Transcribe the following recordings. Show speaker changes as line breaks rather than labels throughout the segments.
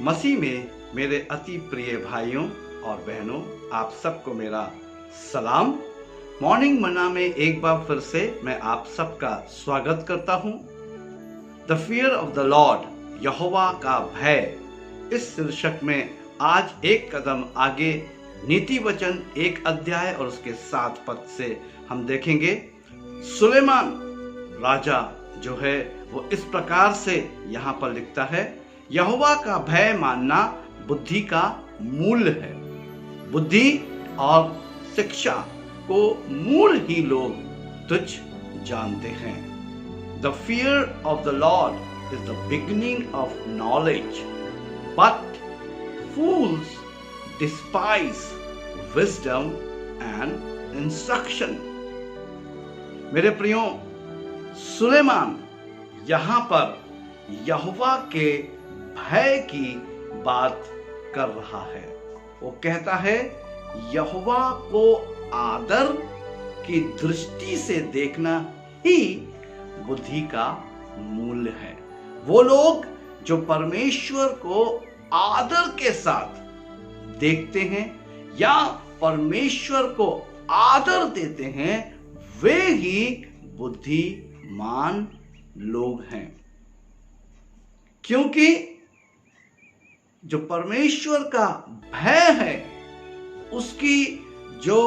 मसीह में मेरे अति प्रिय भाइयों और बहनों, आप सबको मेरा सलाम। मॉर्निंग मन्ना में एक बार फिर से मैं आप सबका स्वागत करता हूं। The fear of the Lord, यहोवा का भय, इस शीर्षक में आज एक कदम आगे नीति वचन 1 अध्याय और उसके 7 पद से हम देखेंगे। सुलेमान राजा जो है वो इस प्रकार से यहाँ पर लिखता है, यहोवा का भय मानना बुद्धि का मूल है। बुद्धि और शिक्षा को मूल ही लोग तुच्छ जानते हैं। The fear of the Lord is the beginning of knowledge, but fools despise wisdom and instruction। मेरे प्रियो, सुलेमान यहाँ पर यहोवा के भय की बात कर रहा है। वो कहता है यहोवा को आदर की दृष्टि से देखना ही बुद्धि का मूल है। वो लोग जो परमेश्वर को आदर के साथ देखते हैं या परमेश्वर को आदर देते हैं, वे ही बुद्धिमान लोग हैं। क्योंकि जो परमेश्वर का भय है उसकी जो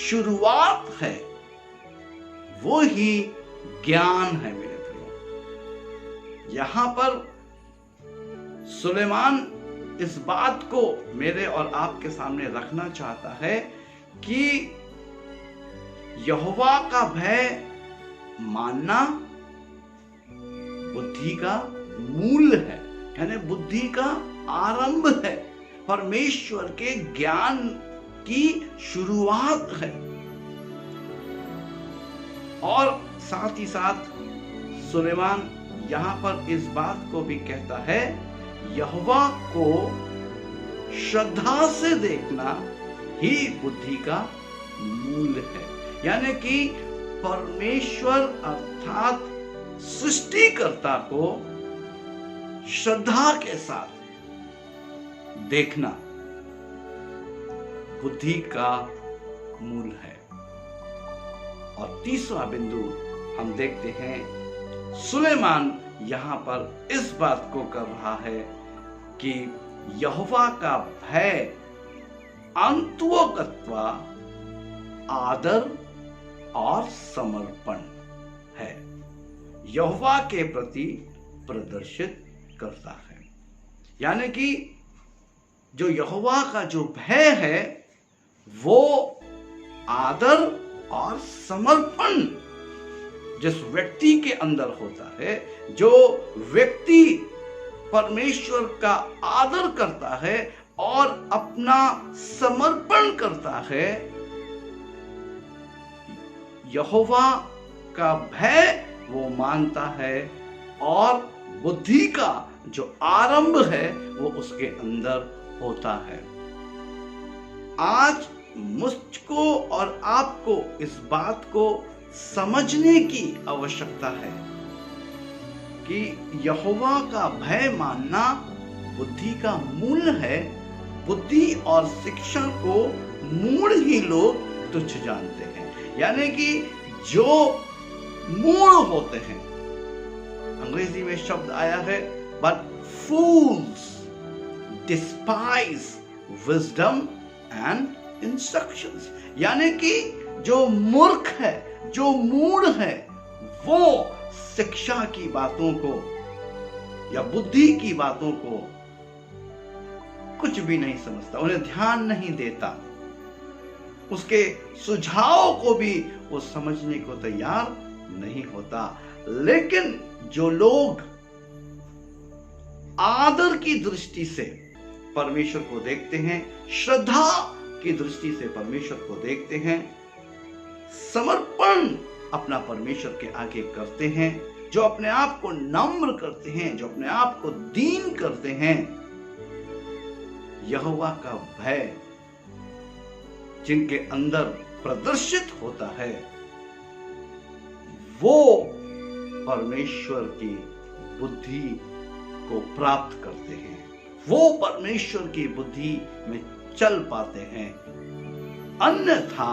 शुरुआत है वो ही ज्ञान है। मेरे प्रियो, यहां पर सुलेमान इस बात को मेरे और आपके सामने रखना चाहता है कि यहोवा का भय मानना बुद्धि का मूल है, यानी बुद्धि का आरंभ है, परमेश्वर के ज्ञान की शुरुआत है। और साथ ही साथ सुलेमान यहां पर इस बात को भी कहता है, यहोवा को श्रद्धा से देखना ही बुद्धि का मूल है। यानी कि परमेश्वर अर्थात सृष्टिकर्ता को श्रद्धा के साथ देखना बुद्धि का मूल है। और तीसरा बिंदु हम देखते हैं, सुलेमान यहां पर इस बात को कर रहा है कि यहोवा का भय अंतोगत्वा आदर और समर्पण है, यहोवा के प्रति प्रदर्शित करता है। यानी कि जो यहोवा का जो भय है वो आदर और समर्पण जिस व्यक्ति के अंदर होता है, जो व्यक्ति परमेश्वर का आदर करता है और अपना समर्पण करता है, यहोवा का भय वो मानता है और बुद्धि का जो आरंभ है वो उसके अंदर होता है। आज मुझको और आपको इस बात को समझने की आवश्यकता है कि यहोवा का भय मानना बुद्धि का मूल है। बुद्धि और शिक्षा को मूल ही लोग तुच्छ जानते हैं, यानी कि जो मूल होते हैं। अंग्रेजी में शब्द आया है, but fools despise wisdom and instructions। यानी कि जो मूर्ख है, जो मूढ़ है, वो शिक्षा की बातों को या बुद्धि की बातों को कुछ भी नहीं समझता, उन्हें ध्यान नहीं देता, उसके सुझाव को भी वो समझने को तैयार नहीं होता। लेकिन जो लोग आदर की दृष्टि से परमेश्वर को देखते हैं, श्रद्धा की दृष्टि से परमेश्वर को देखते हैं, समर्पण अपना परमेश्वर के आगे करते हैं, जो अपने आप को नम्र करते हैं, जो अपने आप को दीन करते हैं, यहोवा का भय जिनके अंदर प्रदर्शित होता है, वो परमेश्वर की बुद्धि को प्राप्त करते हैं, वो परमेश्वर की बुद्धि में चल पाते हैं। अन्यथा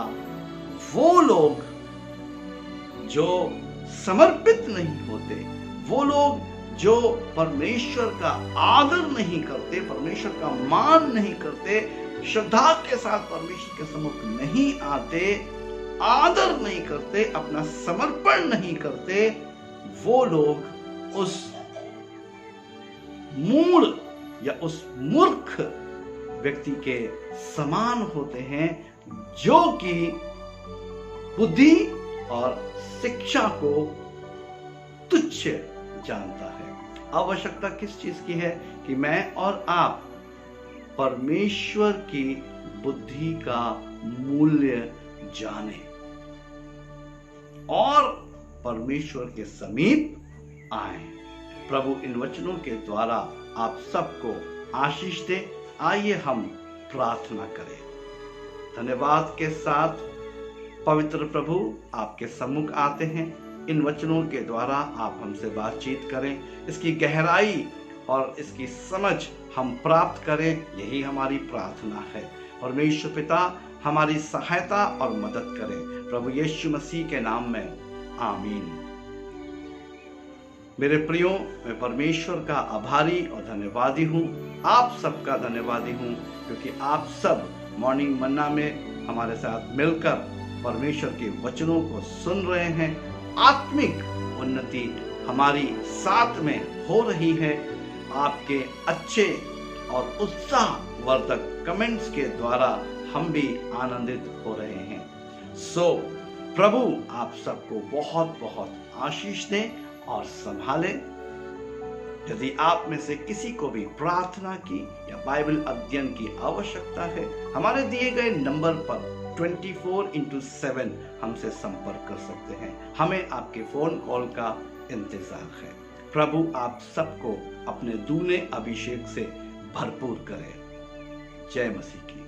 वो लोग जो समर्पित नहीं होते, वो लोग जो परमेश्वर का आदर नहीं करते, परमेश्वर का मान नहीं करते, श्रद्धा के साथ परमेश्वर के सम्मुख नहीं आते, आदर नहीं करते, अपना समर्पण नहीं करते, वो लोग उस मूढ़ या उस मूर्ख व्यक्ति के समान होते हैं जो कि बुद्धि और शिक्षा को तुच्छ जानता है। आवश्यकता किस चीज की है कि मैं और आप परमेश्वर की बुद्धि का मूल्य जाने और परमेश्वर के समीप आए। प्रभु इन वचनों के द्वारा आप सबको आशीष दे। आइए हम प्रार्थना करें। धन्यवाद के साथ पवित्र प्रभु आपके सम्मुख आते हैं। इन वचनों के द्वारा आप हमसे बातचीत करें, इसकी गहराई और इसकी समझ हम प्राप्त करें, यही हमारी प्रार्थना है। परमेश्वर पिता हमारी सहायता और मदद करें, प्रभु यीशु मसीह के नाम में, आमीन। मेरे प्रियो, मैं परमेश्वर का आभारी और धन्यवादी हूँ। आप सबका धन्यवादी हूँ क्योंकि आप सब मॉर्निंग मन्ना में हमारे साथ मिलकर परमेश्वर के वचनों को सुन रहे हैं। आत्मिक उन्नति हमारी साथ में हो रही है। आपके अच्छे और उत्साहवर्धक कमेंट्स के द्वारा हम भी आनंदित हो रहे हैं। प्रभु आप सबको बहुत बहुत आशीष दें और संभाले। यदि आप में से किसी को भी प्रार्थना की या बाइबल अध्ययन की आवश्यकता है, हमारे दिए गए नंबर पर 24/7 हमसे संपर्क कर सकते हैं। हमें आपके फोन कॉल का इंतजार है। प्रभु आप सबको अपने दूने अभिषेक से भरपूर करे। जय मसीह की।